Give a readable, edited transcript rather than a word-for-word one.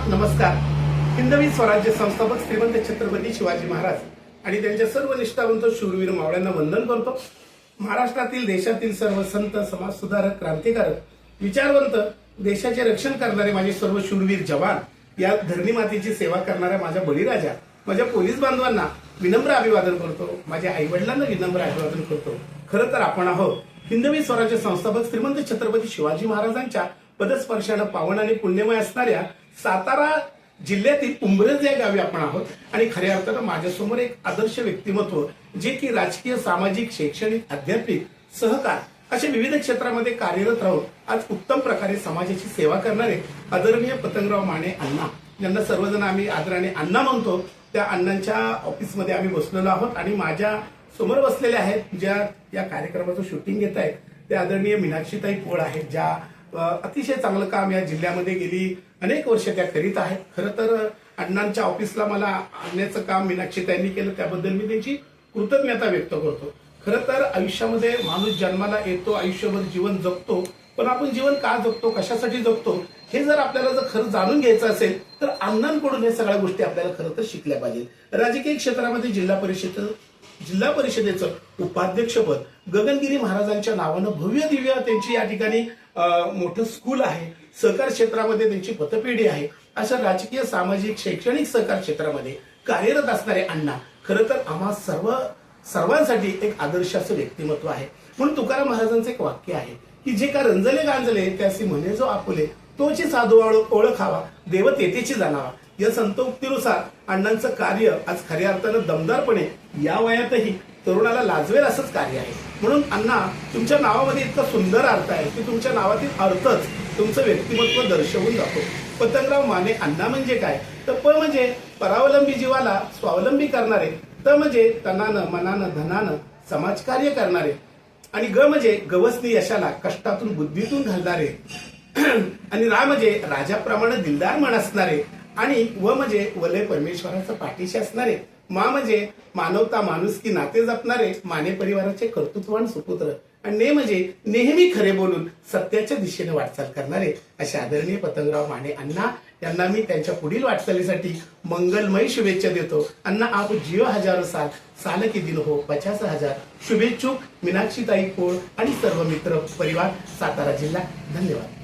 नमस्कार. हिंदवी स्वराज्य संस्थापक श्रीमंत छत्रपती शिवाजी महाराज आणि त्यांच्या सर्व निष्ठावंत शूरवीर मावळ्यांना वंदन करतो. महाराष्ट्रातील देशातील सर्व संत, समाजसुधारक, क्रांतिकारक, विचारवंत, देशाचे रक्षण करणारे माझे सर्व शूरवीर जवान, या धरणी मातेची सेवा करणाऱ्या माझ्या बळीराजा, माझ्या पोलीस बांधवांना विनम्र अभिवादन करतो. माझ्या आई वडिलांना विनम्र अभिवादन करतो. खरं तर आपण आहोत हिंदवी स्वराज्य संस्थापक श्रीमंत छत्रपती शिवाजी महाराजांच्या पदस्पर्शानं पावन आणि पुण्यमय असणाऱ्या सातारा जिल्ह्यातील उंब्रज या गावी आपण आहोत. आणि खऱ्या अर्थानं माझ्यासमोर एक आदर्श व्यक्तिमत्व, जे की राजकीय, सामाजिक, शैक्षणिक, आध्यात्मिक, सहकार अशा विविध क्षेत्रामध्ये कार्यरत राहून आज उत्तम प्रकारे समाजाची सेवा करणारे आदरणीय पतंगराव माने अण्णा, यांना सर्वजण आम्ही आदराने अण्णा म्हणतो. त्या अण्णांच्या ऑफिसमध्ये आम्ही बसलेलो आहोत आणि माझ्या समोर बसलेले आहेत, ज्या या कार्यक्रमाचं शूटिंग घेत आहेत, त्या आदरणीय मीनाक्षीताई पोळ आहेत, ज्या अतिशय चांगलं काम या जिल्ह्यामध्ये गेली अनेक वर्ष त्या करीत आहेत. खरं तर अण्णांच्या ऑफिसला मला आणण्याचं काम मीनाक्षीताईंनी केलं, त्याबद्दल मी त्यांची कृतज्ञता व्यक्त करतो. खरं तर आयुष्यामध्ये माणूस जन्माला येतो, आयुष्यभर जीवन जगतो, पण आपण जीवन का जगतो, कशासाठी जगतो, हे जर आपल्याला जर खरं जाणून घ्यायचं असेल तर अण्णांकडून हे सगळ्या गोष्टी आपल्याला खरं तर शिकल्या पाहिजे. राजकीय क्षेत्रामध्ये जिल्हा परिषदेचं उपाध्यक्षपद गगनगिरी महाराजांच्या नावानं भव्य दिव्य त्यांची या ठिकाणी मोठं स्कूल आहे. सहकार क्षेत्रामध्ये त्यांची पतपेढी आहे. अशा राजकीय, सामाजिक, शैक्षणिक, सहकार क्षेत्रामध्ये कार्यरत असणारे अण्णा खरं तर आम्हा सर्वांसाठी एक आदर्श असं व्यक्तिमत्व आहे. म्हणून तुकाराम महाराजांचं एक वाक्य आहे की जे का रंजले गांजले त्यासी म्हणे जो आपुले, तोची साधू ओळखावा, देव तेथेची जाणावा. या संत उक्तीनुसार अण्णांचं कार्य आज खऱ्या अर्थानं दमदारपणे या वयातही तरुणाला लाजवेल असंच कार्य आहे. म्हणून अण्णा, तुमच्या नावामध्ये इतका सुंदर अर्थ आहे की तुमच्या नावातील अर्थच तुमचं व्यक्तिमत्व दर्शवून जातो. पतंगराव माने अण्णा म्हणजे काय तर प म्हणजे परावलंबी जीवाला स्वावलंबी करणारे, त म्हणजे तनानं, मनानं, धनानं समाजकार्य करणारे, आणि ग म्हणजे गवसनी यशाला कष्टातून बुद्धीतून घालणारे, आणि रा म्हणजे राजाप्रमाणे दिलदार मन असणारे, आणि व म्हणजे वलय परमेश्वराचा पाठीशी असणारे, मा म्हणजे मानवता, माणुसकी, नाते जपणारे माने परिवाराचे कर्तृत्ववान सुपुत्र, आणि ने म्हणजे नेहमी खरे बोलून सत्याच्या दिशेने वाटचाल करणारे असे आदरणीय पतंगराव माने अण्णा यांना मी त्यांच्या पुढील वाटचालीसाठी मंगलमय शुभेच्छा देतो. अण्णा, आप जिओ हजारो साल, साल की दिन हो 50,000. शुभेच्छुक मीनाक्षीताई पोळ आणि सर्व मित्र परिवार, सातारा जिल्हा. धन्यवाद.